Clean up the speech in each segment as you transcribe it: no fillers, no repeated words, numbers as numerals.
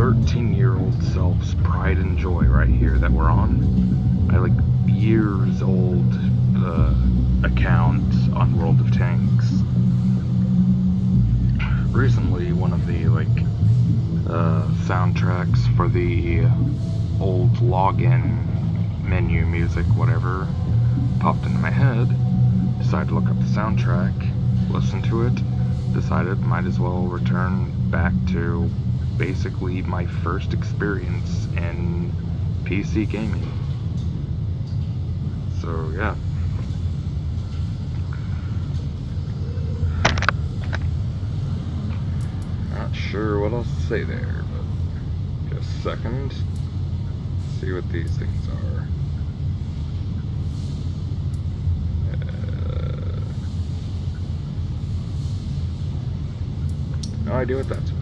13-year-old self's pride and joy right here that we're on. I like years old account on World of Tanks. Recently, one of the soundtracks for the old login menu music, whatever, popped into my head. Decided to look up the soundtrack, listen to it, decided might as well return back to basically my first experience in PC gaming. So yeah. Not sure what else to say there, but just a second. See what these things are. No idea what that's about.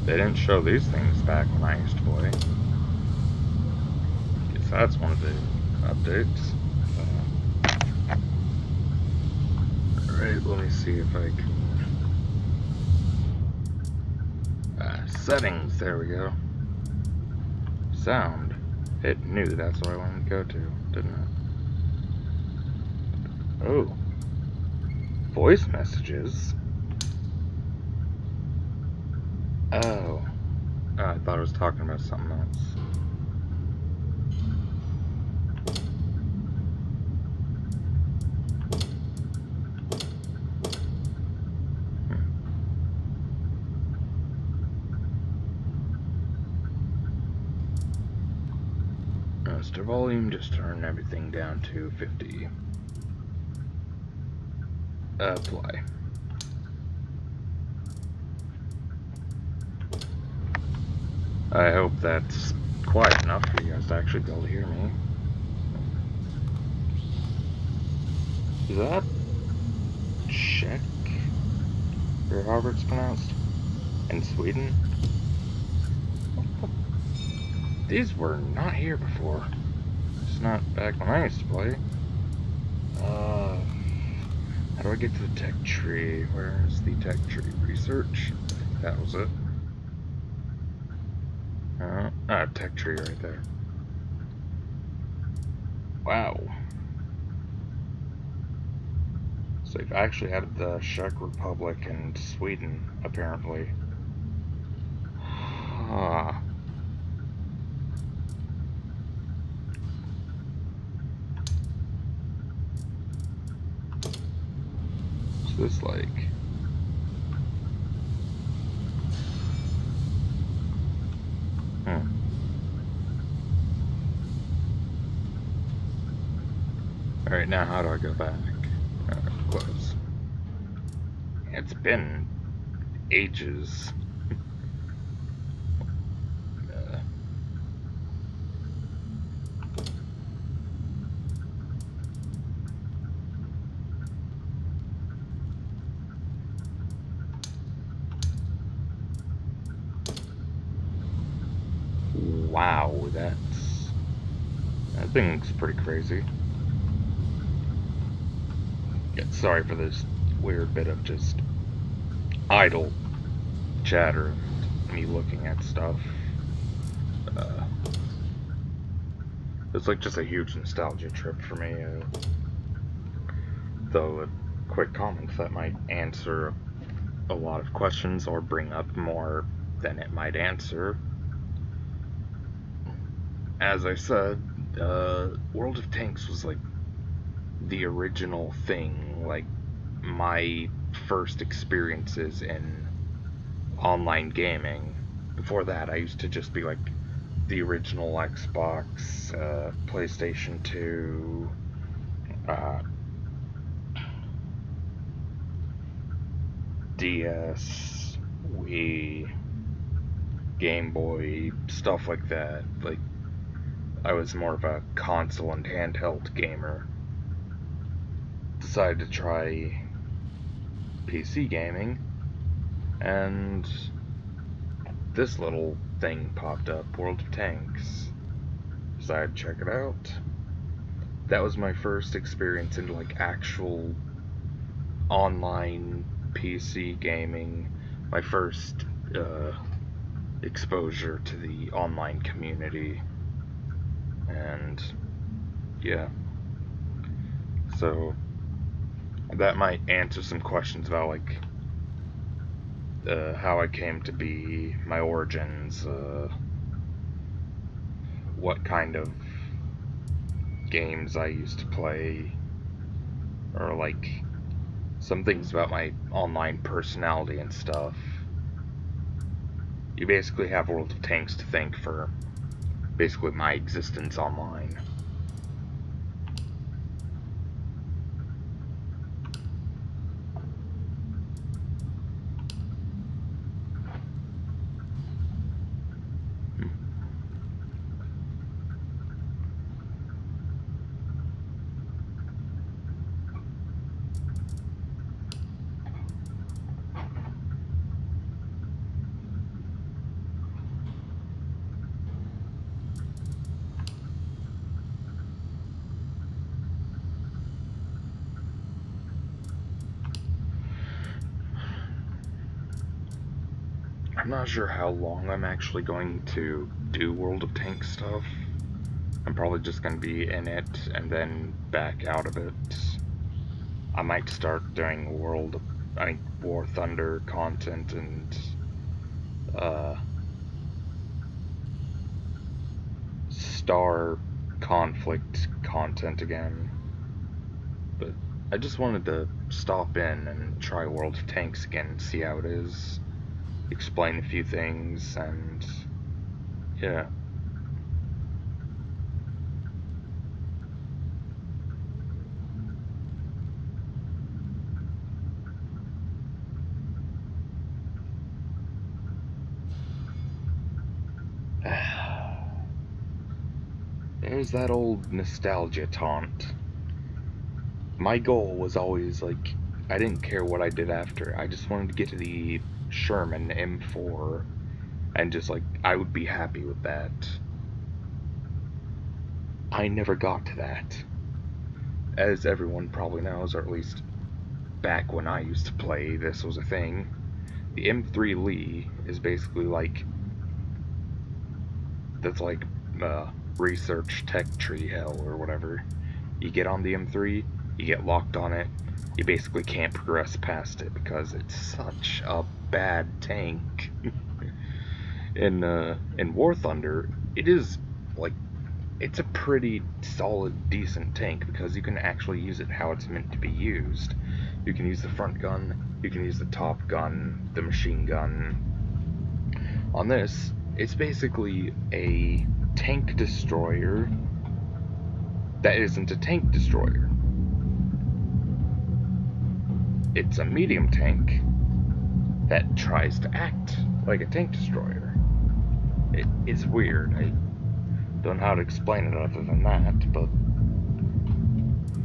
They didn't show these things back when I used to play. Guess that's one of the updates. Alright, let me see if I can... settings, there we go. Sound. It knew that's what I wanted to go to, didn't it? Oh. Voice messages? Oh. I thought I was talking about something else. Master volume, just turn everything down to 50. Apply. I hope that's quiet enough for you guys to actually be able to hear me. Is that Czech? Or however it's pronounced? In Sweden? These were not here before. It's not back when I used to play. How do I get to the tech tree? Where's the tech tree? Research? I think that was it. Tech tree right there. Wow. So they've actually added the Czech Republic and Sweden, apparently. Huh. What's this like? Alright, now how do I go back? Close. It's been ages. Wow, that thing's pretty crazy. Yeah, sorry for this weird bit of just idle chatter and me looking at stuff. It's like just a huge nostalgia trip for me. Though a quick comment that might answer a lot of questions or bring up more than it might answer. As I said, World of Tanks was like the original thing, like my first experiences in online gaming. Before that, I used to just be like the original Xbox, PlayStation 2, DS, Wii, Game Boy, stuff like that. Like, I was more of a console and handheld gamer. Decided to try PC gaming, and this little thing popped up, World of Tanks. Decided to check it out. That was my first experience into like actual online PC gaming. My first exposure to the online community. And yeah. So that might answer some questions about like how I came to be, my origins, what kind of games I used to play, or like some things about my online personality and stuff. You basically have World of Tanks to thank for basically my existence online. I'm not sure how long I'm actually going to do World of Tanks stuff. I'm probably just going to be in it and then back out of it. I might start doing War Thunder content and Star Conflict content again. But I just wanted to stop in and try World of Tanks again and see how it is. Explain a few things, and yeah. There's that old nostalgia taunt. My goal was always like, I didn't care what I did after. I just wanted to get to the Sherman M4 and just like, I would be happy with that. I never got to that. As everyone probably knows, or at least back when I used to play, this was a thing. The M3 Lee is basically like, that's like research tech tree hell or whatever. You get on the M3, you get locked on it, you basically can't progress past it because it's such a bad tank. In War Thunder, it is like, it's a pretty solid, decent tank because you can actually use it how it's meant to be used. You can use the front gun, you can use the top gun, the machine gun. On this, it's basically a tank destroyer that isn't a tank destroyer. It's a medium tank that tries to act like a tank destroyer. It's weird. I don't know how to explain it other than that, but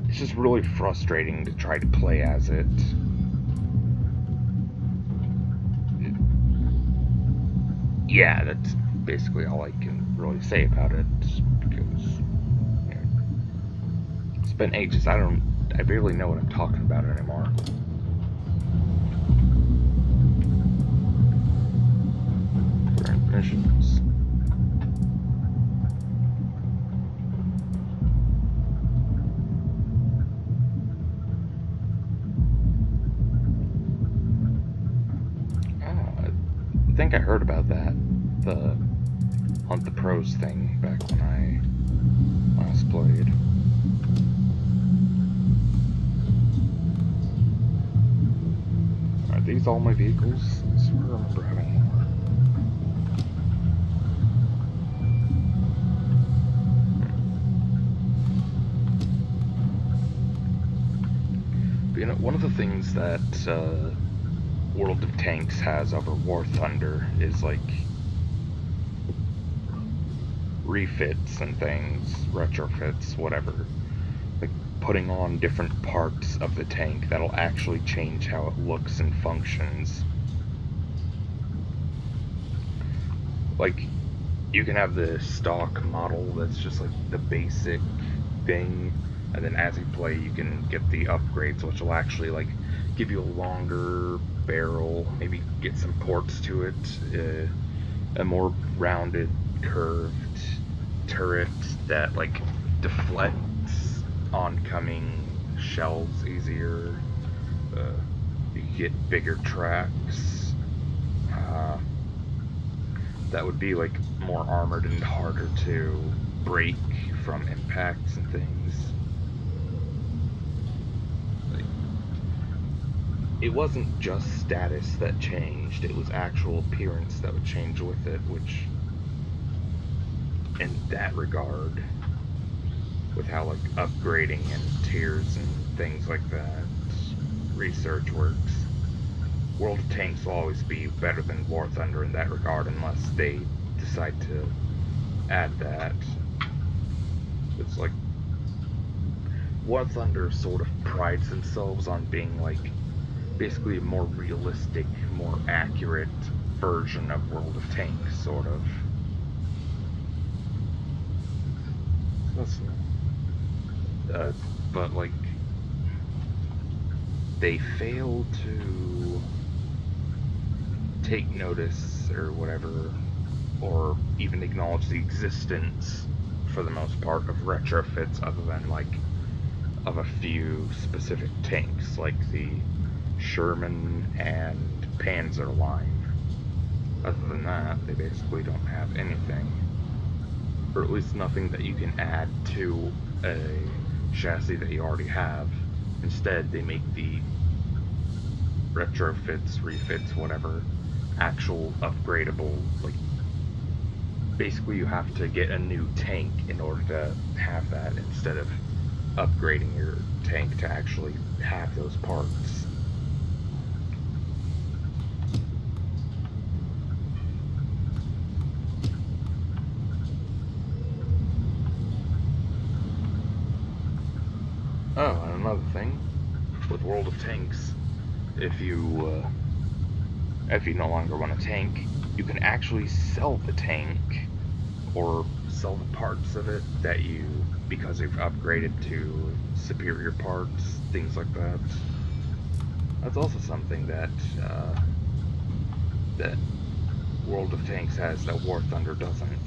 it's just really frustrating to try to play as it. Yeah, that's basically all I can really say about it, because it's been ages. I barely know what I'm talking about anymore. Current missions. I think I heard about that, the Hunt the Pros thing, back when I last played. Are these all my vehicles? I swear I remember having more. But, you know, one of the things that World of Tanks has over War Thunder is like refits and things, retrofits, whatever. Like putting on different parts of the tank that'll actually change how it looks and functions. Like, you can have the stock model that's just like the basic thing, and then as you play you can get the upgrades, which will actually like give you a longer barrel, maybe get some ports to it, a more rounded, curved turret that like deflects oncoming shells easier. You get bigger tracks. That would be like more armored and harder to break from impacts and things. Like, it wasn't just status that changed, it was actual appearance that would change with it, which, in that regard, with how like upgrading and tiers and things like that research works, World of Tanks will always be better than War Thunder in that regard, unless they decide to add that. It's like War Thunder sort of prides themselves on being like basically a more realistic, more accurate version of World of Tanks, sort of. But like, they fail to take notice or whatever, or even acknowledge the existence, for the most part, of retrofits, other than like of a few specific tanks, like the Sherman and Panzer line. Other than that, they basically don't have anything, or at least nothing that you can add to a chassis that you already have. Instead, they make the retrofits, refits, whatever, actual upgradable, like, basically you have to get a new tank in order to have that, instead of upgrading your tank to actually have those parts. Oh, and another thing, with World of Tanks, if you no longer want a tank, you can actually sell the tank, or sell the parts of it that you, because you've upgraded to superior parts, things like that. That's also something that that World of Tanks has that War Thunder doesn't.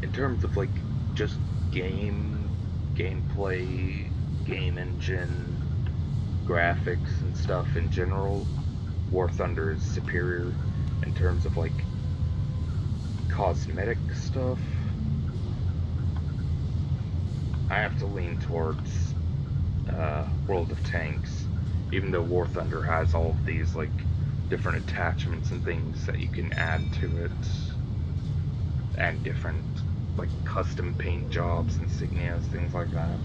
In terms of like just gameplay, game engine, graphics and stuff in general, War Thunder is superior. In terms of like cosmetic stuff, I have to lean towards World of Tanks, even though War Thunder has all of these like different attachments and things that you can add to it, and different like custom paint jobs, insignias, things like that.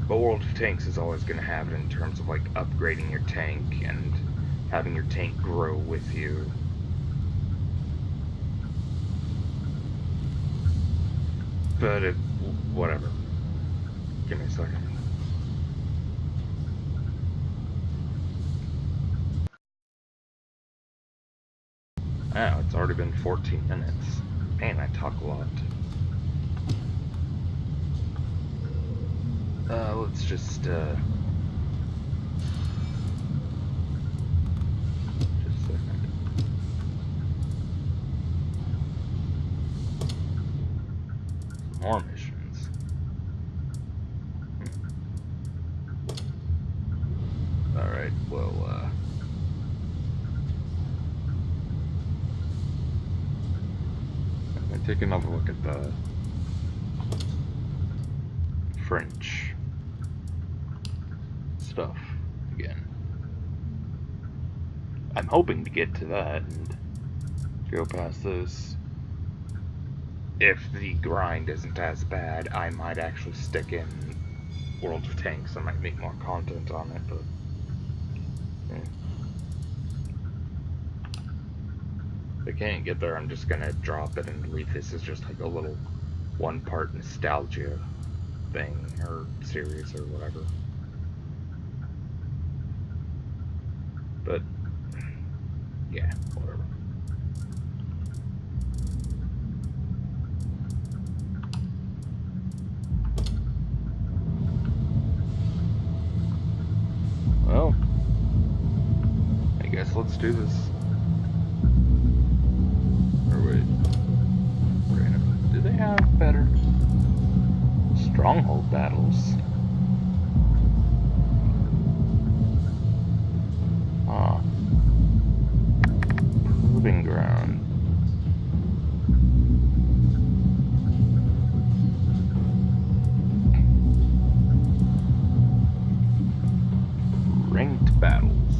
But World of Tanks is always going to have it in terms of like upgrading your tank and having your tank grow with you. But whatever. Give me a second. Oh, it's already been 14 minutes. Man, I talk a lot. Let's just a second. More missions. Alright, well, I'm gonna take another look at the French stuff again. I'm hoping to get to that and go past this. If the grind isn't as bad, I might actually stick in World of Tanks. I might make more content on it, but yeah. If I can't get there, I'm just gonna drop it and leave this as just like a little one-part nostalgia thing or series or whatever. But yeah, whatever. Well, I guess let's do this. Or wait, do they have better stronghold battles? Proving ground. Ranked battles.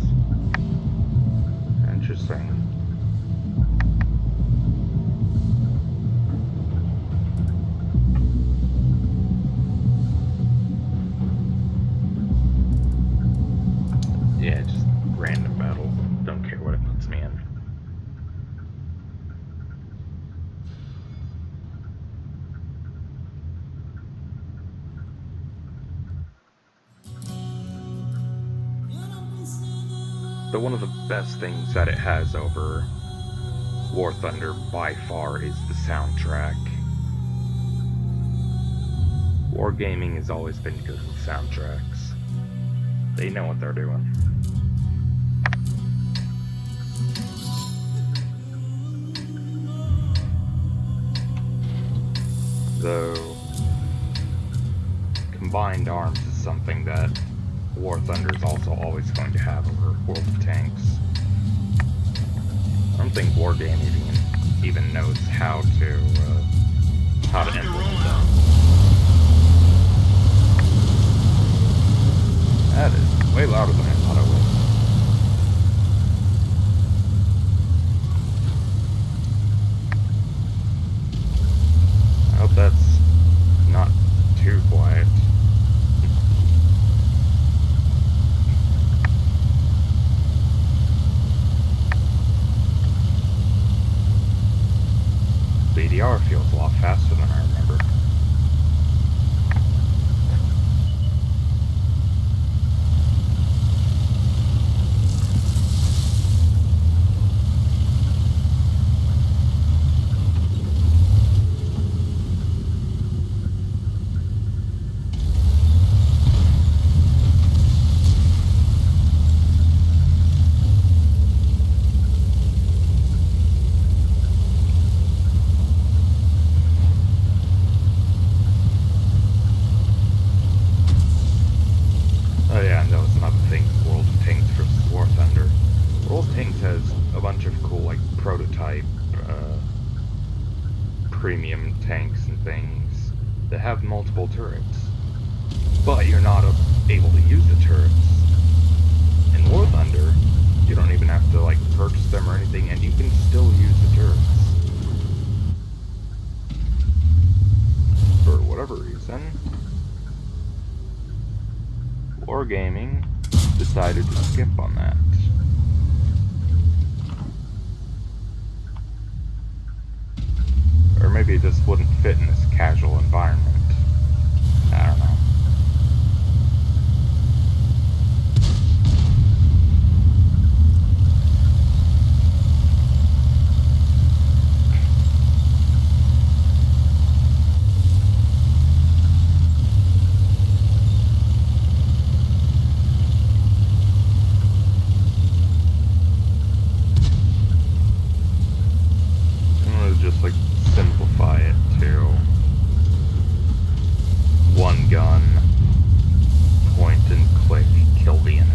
Interesting. Yeah, just random battle. Don't care what it puts me in. But one of the best things that it has over War Thunder by far is the soundtrack. Wargaming has always been good with soundtracks. They know what they're doing. Though, combined arms is something that War Thunder is also always going to have over World of Tanks. I don't think Wargaming even knows how to implement that. That is way louder than I thought it was. I hope that's not too quiet. BDR feels a lot faster than I remember. Premium tanks and things that have multiple turrets, but you're not able to use the turrets. In War Thunder, you don't even have to like purchase them or anything, and you can still use the turrets. For whatever reason, Wargaming decided to skip on that. Or maybe it just wouldn't fit in this casual environment. I don't know. Just like simplify it to one gun, point and click, kill the enemy.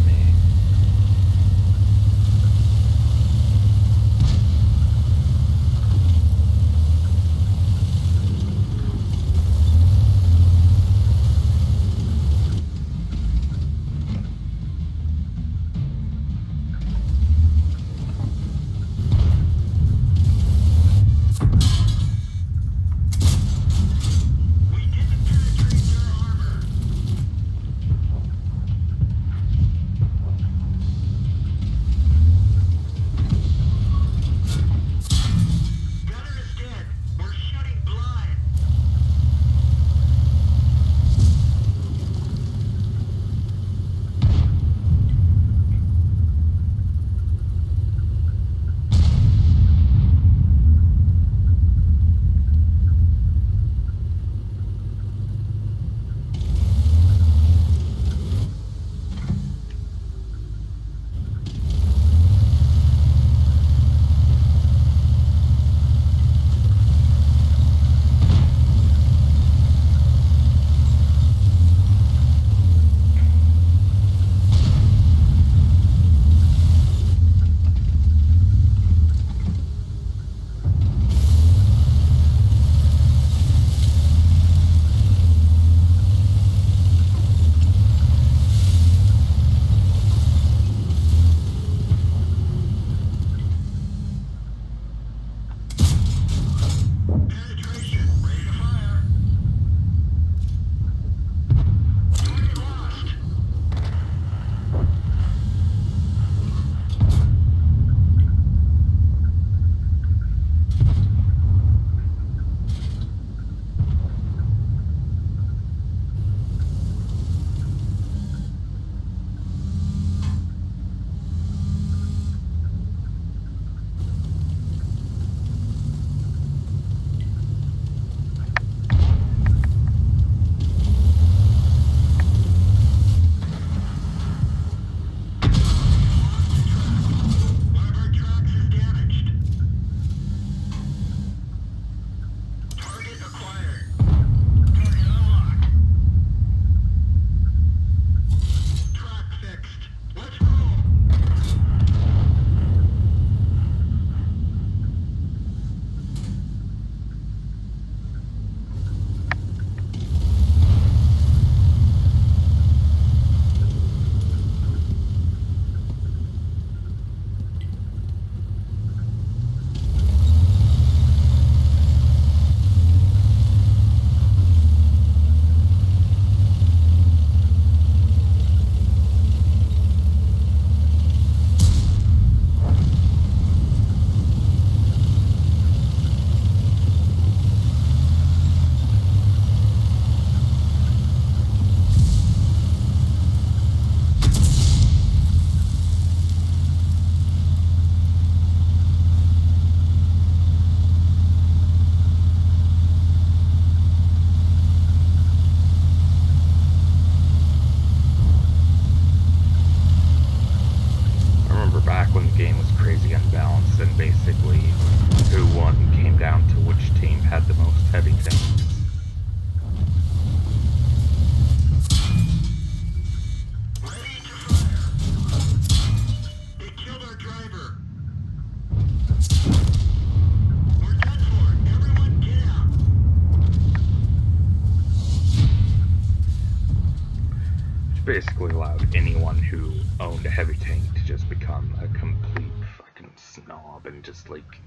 basically allowed anyone who owned a heavy tank to just become a complete fucking snob and just, like,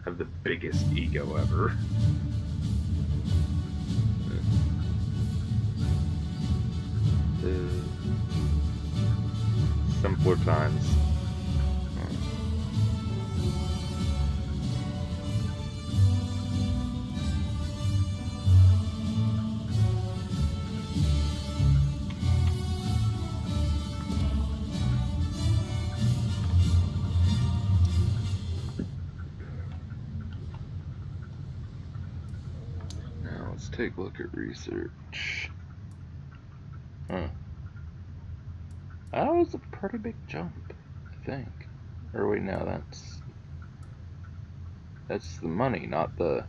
have the biggest ego ever. Simpler times. Now let's take a look at research. Huh. That was a pretty big jump, I think. Or wait, no, that's the money, not the...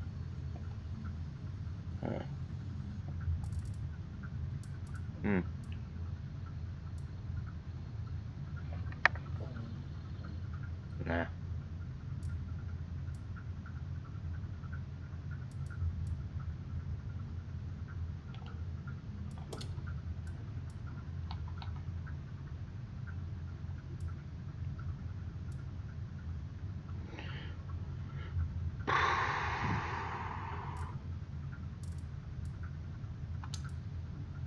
Hmm. Nah.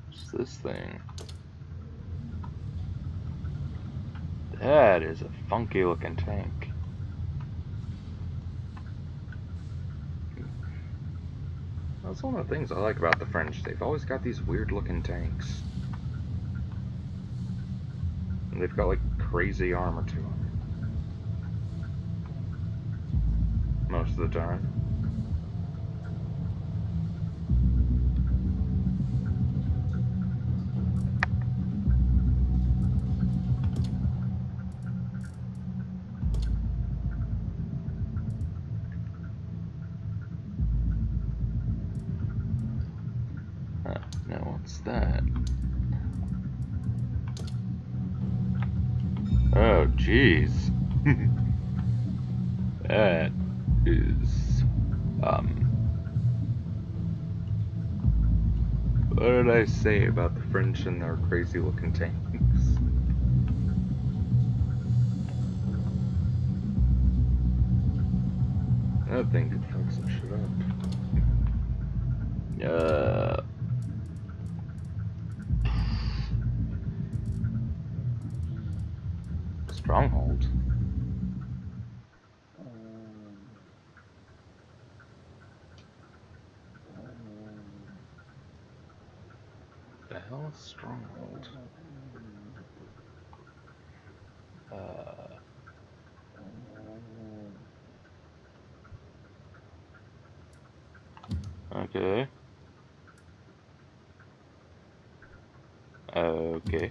What's this thing? That is a funky looking tank. That's one of the things I like about the French. They've always got these weird looking tanks. And they've got like crazy armor to them. Most of the time. Now what's that? Oh, jeez. That is, what did I say about the French and their crazy looking tanks? That thing could fuck some shit up. Stronghold. The hell is Stronghold? Okay. Okay.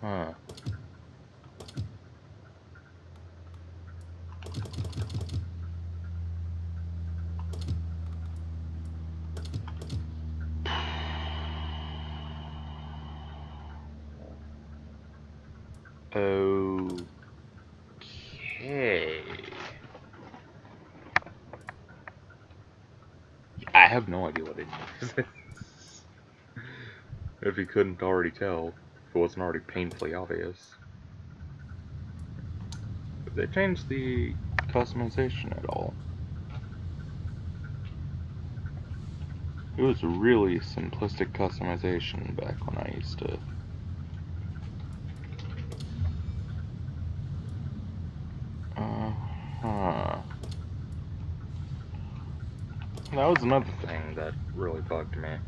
Huh. Okay. I have no idea what it is. If you couldn't already tell, if it wasn't already painfully obvious. Did they change the customization at all? It was really simplistic customization back when I used to. That was another thing that really bugged me.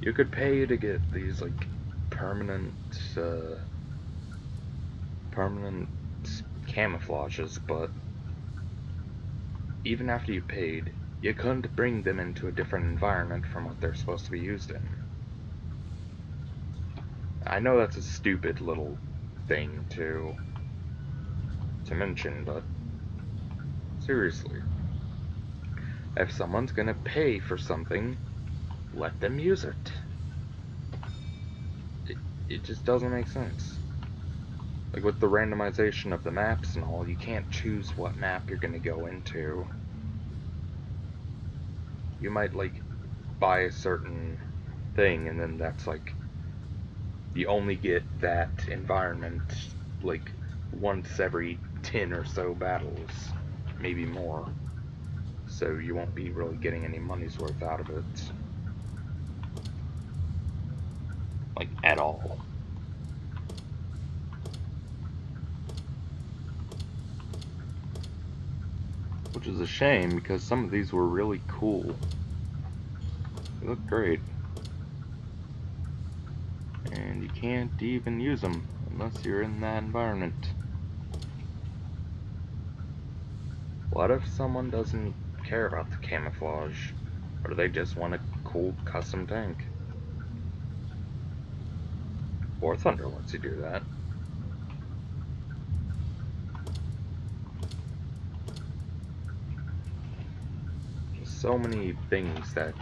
You could pay to get these like permanent camouflages, but even after you paid, you couldn't bring them into a different environment from what they're supposed to be used in. I know that's a stupid little thing to mention, but seriously. If someone's gonna pay for something, let them use it. It just doesn't make sense. Like with the randomization of the maps and all, you can't choose what map you're gonna go into. You might like buy a certain thing and then that's like you only get that environment like once every 10 or so battles, maybe more. So you won't be really getting any money's worth out of it. Like at all. Which is a shame because some of these were really cool. They look great. And you can't even use them unless you're in that environment. What if someone doesn't care about the camouflage? Or they just want a cool custom tank? War Thunder lets you do that. Just so many things that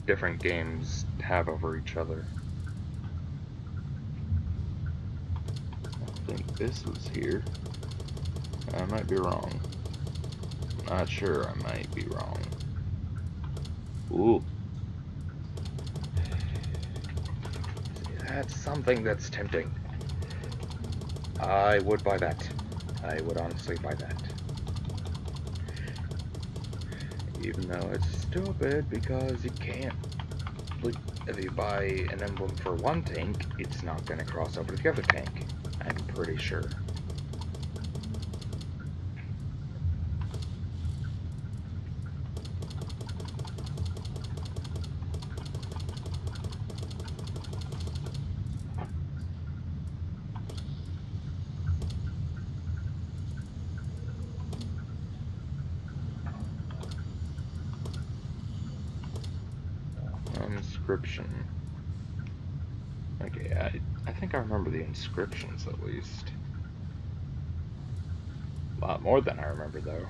different games have over each other. I think this was here. I might be wrong. Not sure, I might be wrong. Ooh. That's something that's tempting. I would buy that. I would honestly buy that. Even though it's stupid because you can't. Like, if you buy an emblem for one tank, it's not going to cross over to the other tank. I'm pretty sure. Inscription. Okay, I think I remember the inscriptions at least. A lot more than I remember though.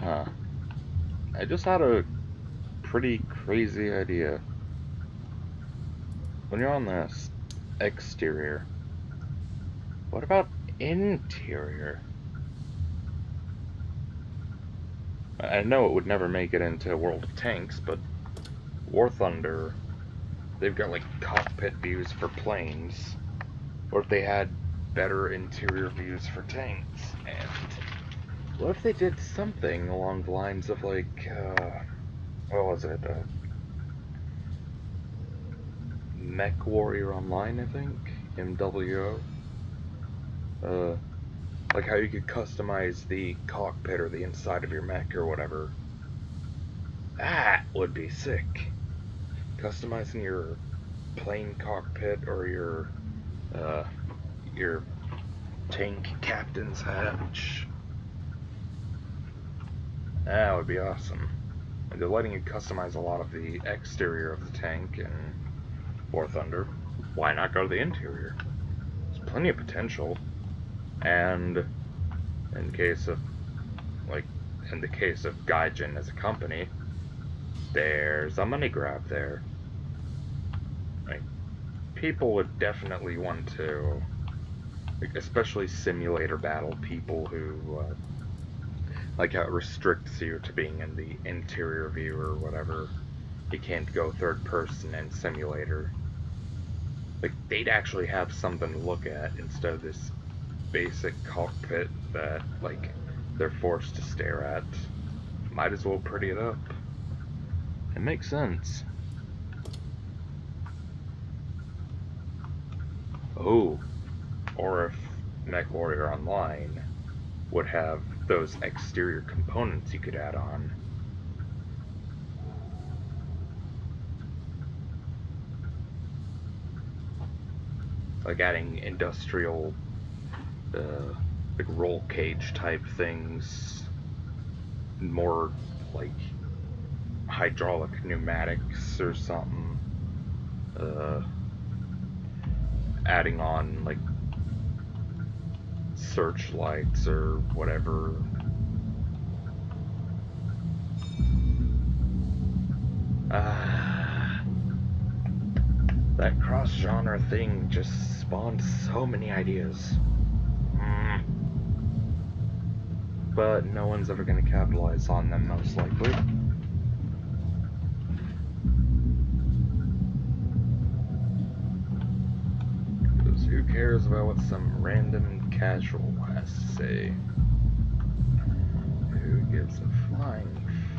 Huh. I just had a pretty crazy idea. When you're on this exterior, what about interior? I know it would never make it into World of Tanks, but War Thunder, they've got like cockpit views for planes. What if they had better interior views for tanks? And what if they did something along the lines of like, what was it? Mech Warrior Online, I think? MWO? Like how you could customize the cockpit or the inside of your mech or whatever. That would be sick. Customizing your plane cockpit or your tank captain's hatch. That would be awesome. And they're letting you customize a lot of the exterior of the tank in War Thunder. Why not go to the interior? There's plenty of potential. And in the case of Gaijin as a company, there's a money grab there. Like, people would definitely want to, like, especially simulator battle people who like how it restricts you to being in the interior view or whatever. You can't go third person in simulator. Like, they'd actually have something to look at instead of this basic cockpit that, like, they're forced to stare at. Might as well pretty it up. It makes sense. Oh, or if MechWarrior Online would have those exterior components you could add on. Like adding industrial, like roll cage type things, more like hydraulic pneumatics or something. Adding on like searchlights or whatever. That cross-genre thing just spawned so many ideas. But no one's ever going to capitalize on them, most likely. Because who cares about what some random casual has to say? Who gives a flying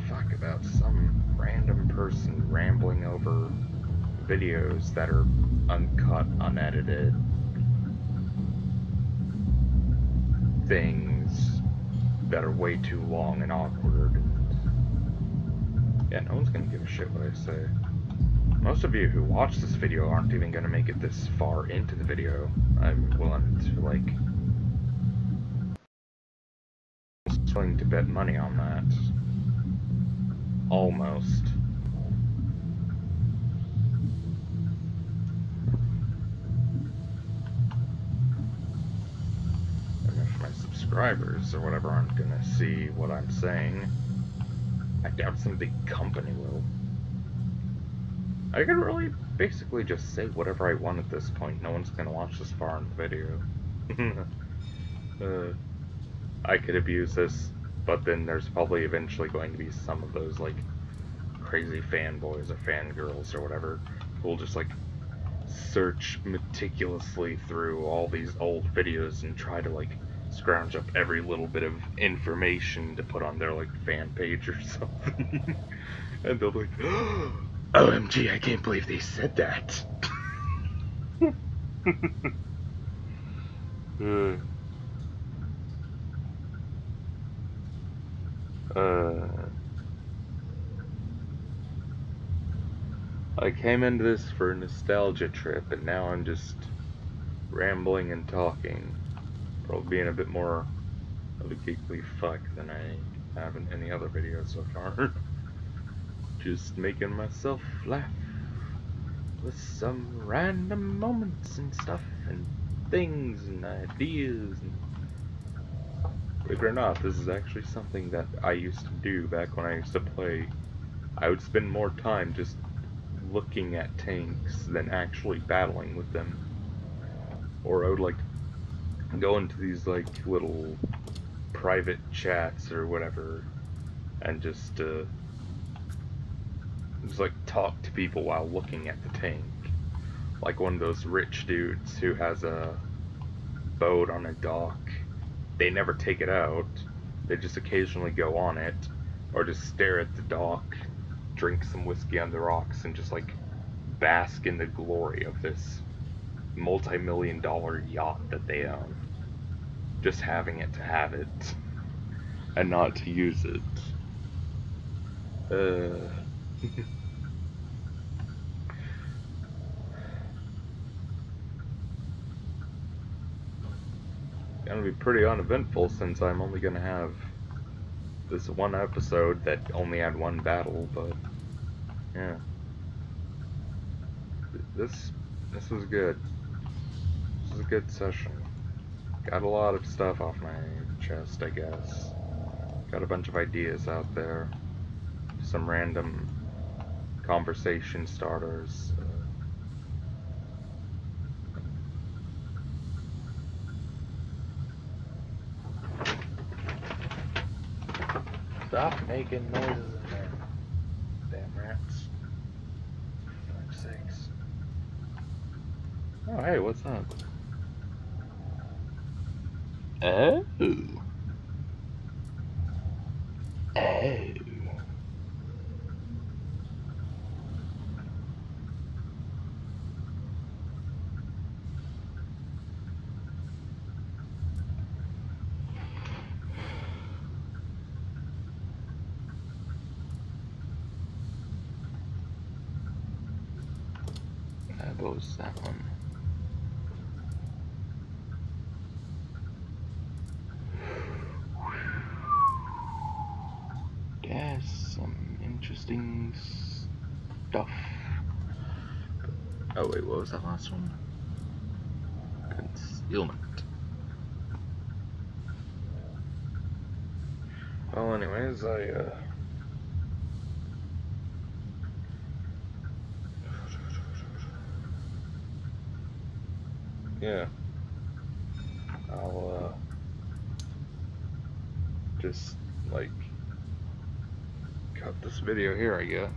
fuck about some random person rambling over videos that are uncut, unedited things that are way too long and awkward? Yeah, no one's gonna give a shit what I say. Most of you who watch this video aren't even gonna make it this far into the video. I'm willing to bet money on that. Almost. And if my subscribers or whatever aren't gonna see what I'm saying, I doubt some big company will. I could really basically just say whatever I want at this point. No one's gonna watch this far in the video. I could abuse this, but then there's probably eventually going to be some of those, like, crazy fanboys or fangirls or whatever who will just, like, search meticulously through all these old videos and try to, like, scrounge up every little bit of information to put on their, like, fan page or something. And they'll be like, OMG, I can't believe they said that. I came into this for a nostalgia trip, and now I'm just rambling and talking. Probably being a bit more of a giggly fuck than I have in any other video so far. Just making myself laugh with some random moments and stuff and things and ideas. And believe it or not, this is actually something that I used to do back when I used to play. I would spend more time just looking at tanks than actually battling with them. Or I would, like, go into these, like, little private chats or whatever and just like, talk to people while looking at the tank. Like one of those rich dudes who has a boat on a dock. They never take it out. They just occasionally go on it, or just stare at the dock, drink some whiskey on the rocks, and just, like, bask in the glory of this multi-million-dollar yacht that they own. Just having it to have it, and not to use it. Gonna be pretty uneventful since I'm only gonna have this one episode that only had one battle, but yeah. This was good. This was a good session. Got a lot of stuff off my chest, I guess. Got a bunch of ideas out there. Some random conversation starters. Stop making noises in there. Damn rats. For fuck's sakes. Oh, hey, what's up? Oh. Oh. What was that one? There's some interesting stuff. Oh wait, what was that last one? Concealment. Well, anyways, yeah, I'll, just, like, cut this video here, I guess.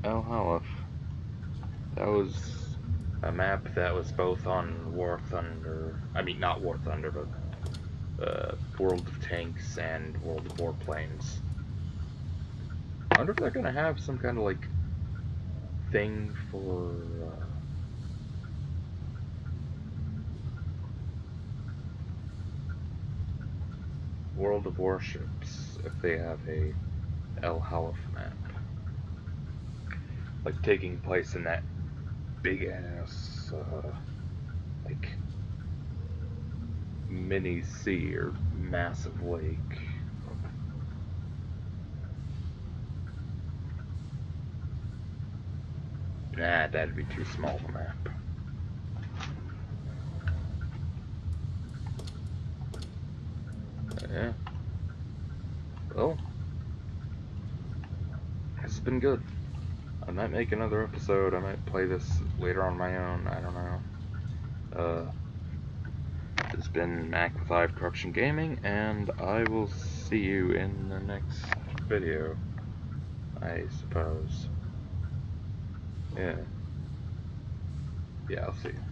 El Halef. That was a map that was both on War Thunder, I mean, not War Thunder, but, World of Tanks and World of Warplanes. I wonder if they're gonna have some kind of, like, thing for, World of Warships, if they have a El Halef map. Like, taking place in that big-ass, like, mini sea or massive lake. Nah, that'd be too small of a map. Yeah. Well, this has been good. I might make another episode. I might play this later on my own. I don't know. It's been Mac with Live Corruption Gaming, and I will see you in the next video, I suppose. Yeah. Yeah, I'll see you.